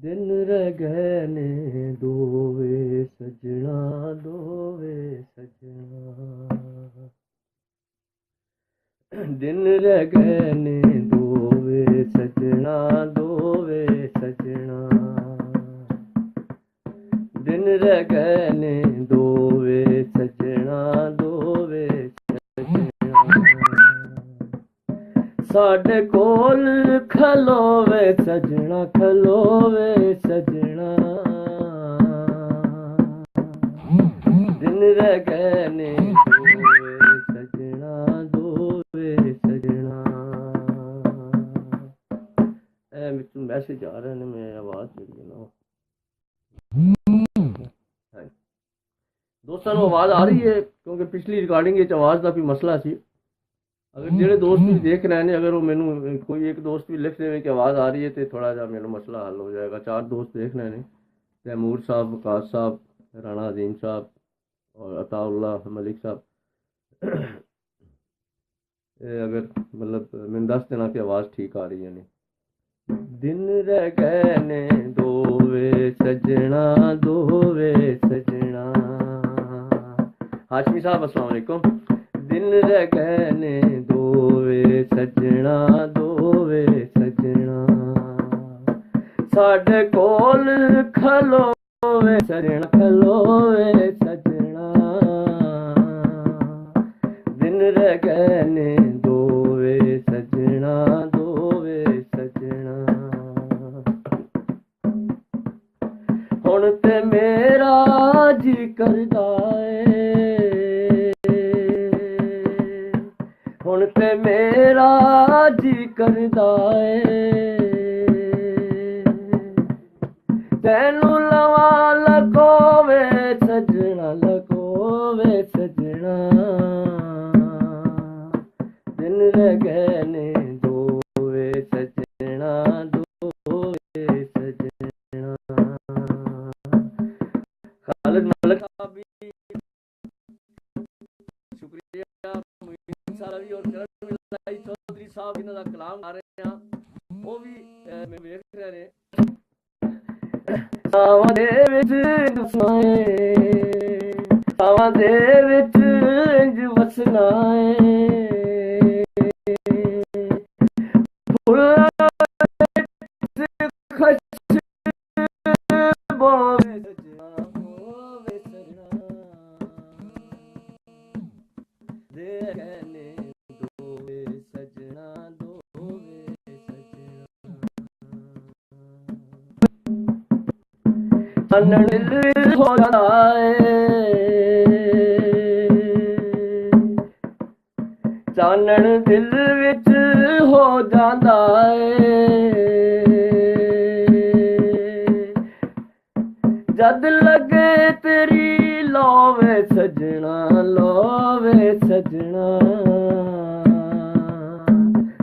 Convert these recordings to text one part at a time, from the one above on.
दिन रह गए ने दोवे सजना, दोवे सजना। दिन रह गए ने दोवे सजना, दोवे सजना। दिन रह गए ने दोवे सजना, दोवे साडे कोल खलोवे सजना, खलोवे सजना। दिन रह गए ने दोवे सजना, दोवे सजना। मैसेज आ रहे ने, मैं आवाज मेरी ना दोस्तों ਨੂੰ आवाज आ रही है क्योंकि पिछली रिकॉर्डिंग ਵਿੱਚ आवाज ਦਾ ਵੀ ਮਸਲਾ ਸੀ। अगर ਜਿਹੜੇ ਦੋਸਤ ਵੀ ਦੇਖ ਰਹੇ ਨੇ, अगर वो ਮੈਨੂੰ कोई एक दोस्त भी लिख देवे कि आवाज़ आ रही है तो थोड़ा जा मेरा मसला हल हो जाएगा। 4 दोस्त देख रहे हैं, तैमूर साहब, वकास साहब, राणा अजीम साहब और अताउल्ला मलिक साहब। अगर मतलब मैंने 10 देना कि आवाज़ ठीक आ रही है नहीं। दिन रह गए ने दोवे सजना, दोवे सजना। हाशमी साहब अस्सलाम वालेकुम। दिन रह गए ने दोवे सजना, दोवे सजना। साडे कोल खलोवे सजना, खलोवे सजना। दिन रह गए ने दोवे सजना, दोवे सजना। हुण ते मेरा जी करदा हुण ते मेरा जी करदा तैनू लवा लगोवे सजना, लगोवे सजना। दिन रह गए ने दोवे सजना, दोवे सजना। खालिद मलिक साहब भी शुक्रिया, सारा भी और चौधरी साहब इन्हां दा कलाम आ रहे हैं, वो भी मैं वेख रहे ने। सावां दे विच वसना सावां दे विच इंज वसना फुल्लां खच बोवे सजना, बोवे सजना। दे कहने दोवे सजना, दोवे सजना। चानन दिल हो जाता चानन दिल विच हो जाता जद लगे तेरी लोवे सजना, लोवे सजना।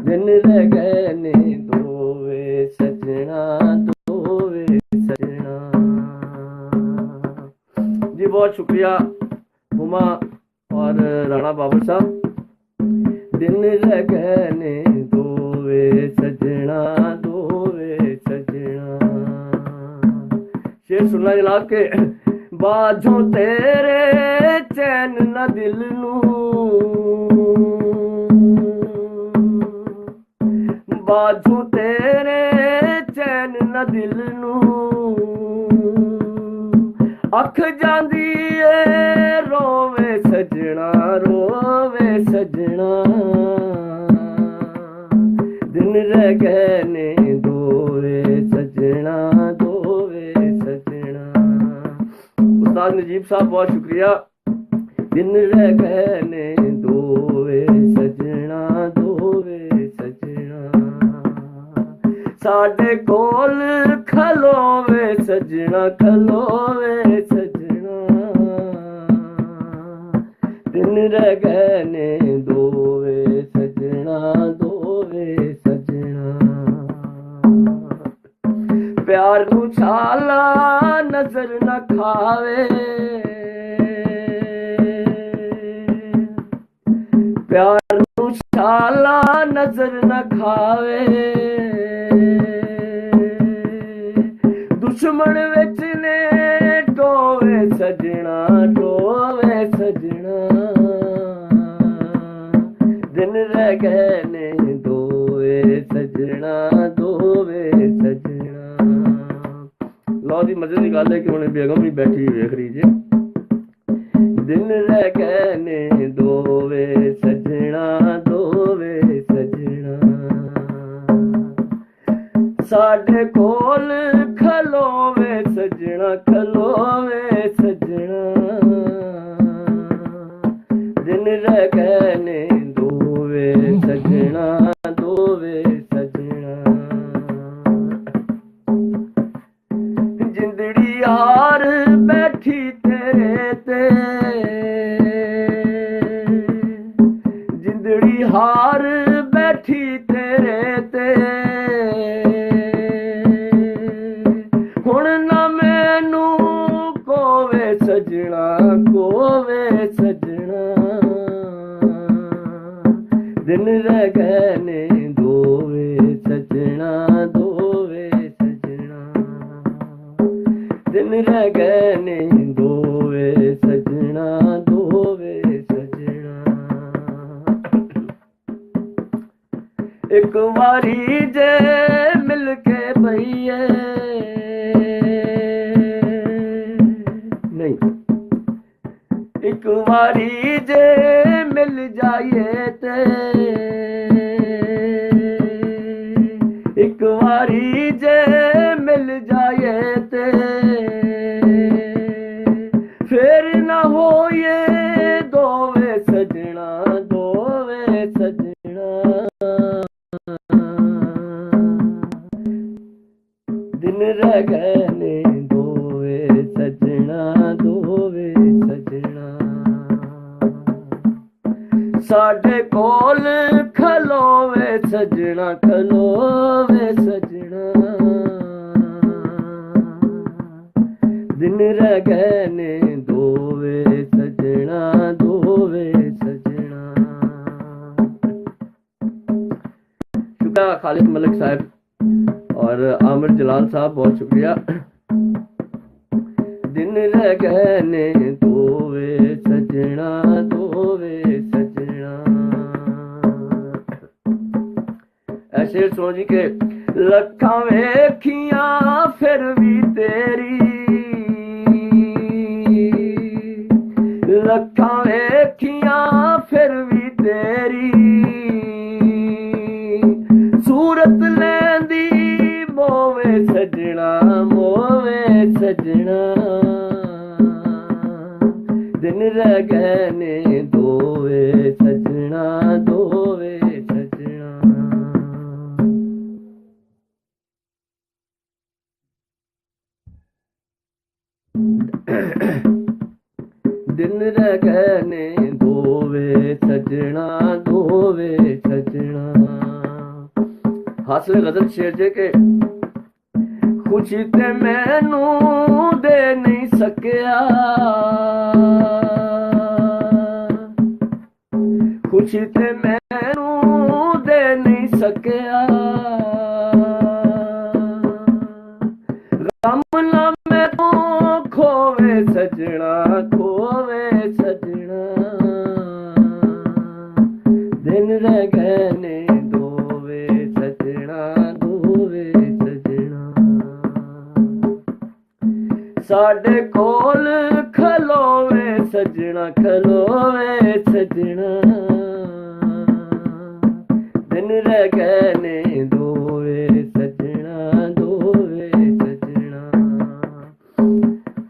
दिन रह गए ने दोवे सजना, दोवे सजना। जी बहुत शुक्रिया हुमा और राणा बाबर साहब। दिन रह गए ने दोवे सजना, दोवे सजना। शेर सुनना जनाब के बाजों तेरे चैन न दिल नू, बाजों तेरे चैन न दिल नू। अख जांदी ए रोवे सजना, रोवे सजना। दिन रह गए ने दोवे सजना, दोवे सजना। उस्ताद नजीब साहब बहुत शुक्रिया। दिन रह गए ने दोवे सजना, दोवे सजना। साडे कोल खलोवे सजना, खलोवे सजना। दिन रह गए ने दोवे सजना, दोवे सजना। प्यार नू छाला नजर न खावे, प्यार नू छाला नजर न खावे। दुश्मन विच ने टोवे सजना, टोवे सजना, दिन रह गए ने दोवे सजना, दोवे सजना। लो जी मजे की गल है कि हुण बेगम भी बैठी वेख रही जी। दिन रह गए ने दोवे सजना, दोवे सजना, साडे कोल खलोवे सजना, खलोवे सजना, दिन रह गए ने दोवे सजना, दोवे सजना। जिंदड़ी हार बैठी तेरे ते, जिंदड़ी हार बैठी तेरे ते, हुण ना मैनू कोवे सजना, कोवे सजना, दिन रह गए ने दोवे सजना, दोवे सजना, दिन रह गए ने दोवे सजना, दोवे सजना। एक बारी जे मिल के बहिए, नहीं एक बारी जे मिल जाइए ते, एक बारी जे मिल जाइए ते, फिर ना हो ये दोवे सजना, दोवे सजना, दिन रह गए ने दोवे सजना, दोवे सजना, साडे कोल खलोवे सजना, खलोवे सजना, दिन रह गए ने दोवे सजना, दोवे सजना। शुक्रिया खालिद मलिक साहब और आमिर जलाल साहब, बहुत शुक्रिया। दिन रह गए ने दोवे सजना, दोवे सजना। ऐसे सुनो जी के लखा वेखिया फिर भी तेरी, लखा वेखिया फिर भी तेरी, सूरत लैंदी मोवे सजना, मोवे सजना, दिन रह गए ने दोवे सजना, दोवे सजना। दिन रह गए ने दोवे सजना, दोवे सजना। हासिल गजल शेर जे के खुशी ते मैनू दे नहीं सकिया, खुशी ते मैनू दे नहीं सकिया, गम ना मैं तो खोवे सजना, खोवे सजना, दिन रह गए ने दोवे सजना, दोवे सजना, साडे कोल खलोवे सजना, खलोवे सजना, दिन रह गए ने दोवे सजना, दोवे सजना।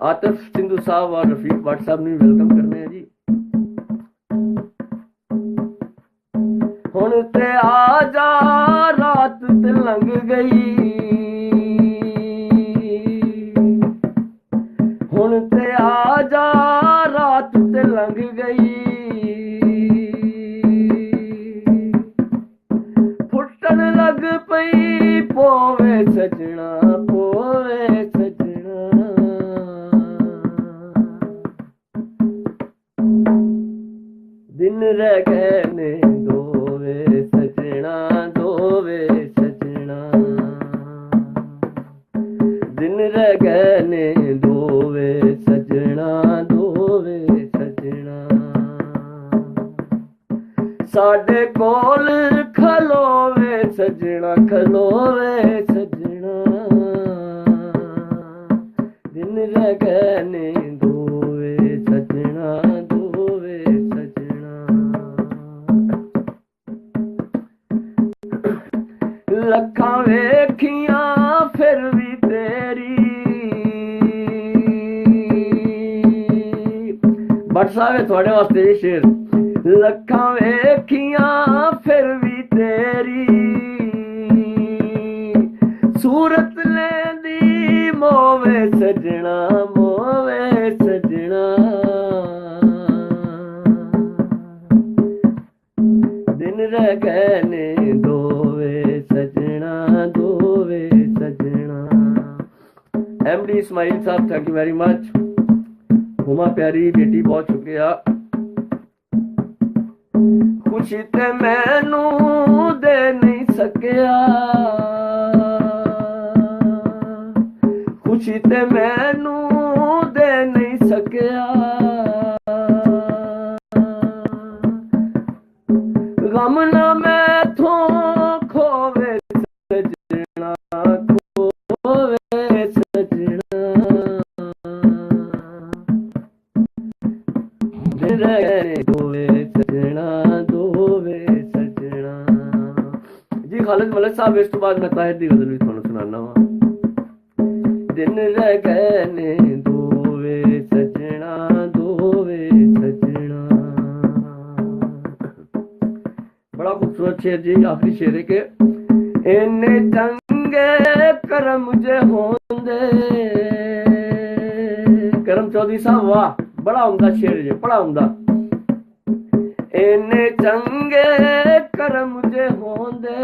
आतिफ सिंधु साहब और रफीक भट्ट साहब ने वेलकम करने हैं जी। हुण ते आ जा रात ते लंघ गई, हुण ते आ जा रात ते लंघ गई, फुटन लग पई पोवे सजना, पोवे सजना, दिन रह गए ने दोवे सजना, दोवे सजना, दिन रह गए ने दोवे सजना दोवे सजना साडे कोल खलोवे सजना खलोवे सजना दिन रह गए ने दोवे सजना दोवे सजना लखां वेखियां फिर भी तेरी भट्ट साहब है थोड़े वास्ते ये शेर लखां वेखियां फिर भी तेरी सूरत लेंदी मोवे सजना मोवे सजना दिन रह गए ने दोवे सजना दोवे सजना एमडी इस्माइल साहब thank you very much Huma प्यारी बेटी बहुत शुक्रिया खुशी ते मैनू दे नहीं सकिया खुशी ते मैनू दे नहीं सकिया गम ना मैथों खोवे सजना खोवे सजना दिन रह गए दोवे सजना दोवे सजना जी खालिद मलिक साहब इस तो बाद मैं ताहिर दी गजल भी तुहानू सुनाना वा दिन रह गए ने दोवे सजना दोवे सजना बड़ा खूबसूरत शेर जी आखिरी शेर है के इन्ने चंगे करम मुझे होंदे करम चौधरी साहब वाह बड़ा उमदा शेर जी बड़ा उमदा इन्ने चंगे करम मुझे होंदे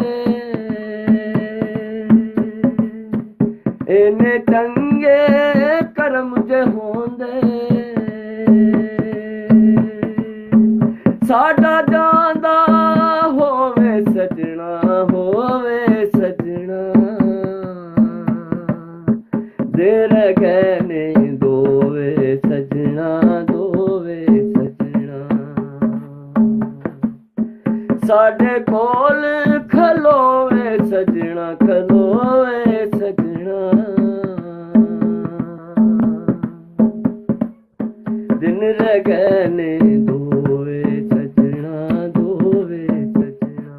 इन्ने चंगे करम मुझे होंदे साडा जांदा होवे सजना होवे सजना दे रह गए ने दोवे सजना दोवे सजना साडे कोल खलोवे सजना खलोवे सजना दिन रह गए ने दोवे सजना दोवे सजना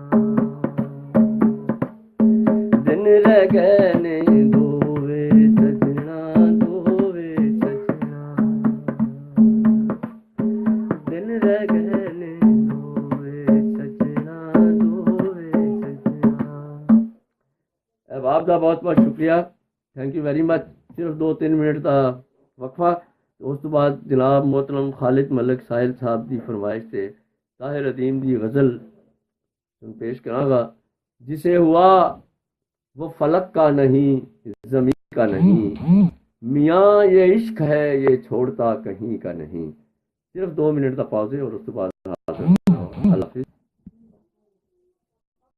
दिन रह गए ने दोवे सजना दोवे सजना दिन रह गए ने दोवे सजना दोवे सजना आप दा बहुत बहुत शुक्रिया थैंक यू वेरी मच सिर्फ 2-3 मिनट का वक्फा उस तो बाद जनाब मोहतरम खालिद मलिक साहिल साहब की फरमाइश से ताहिर अदीम की गज़ल पेश करांगा जिसे हुआ वो फलक का नहीं ज़मीन का नहीं मियाँ ये इश्क है ये छोड़ता कहीं का नहीं सिर्फ 2 मिनट का पॉज है और उस तो बाद अल्लाह हाफ़िज़।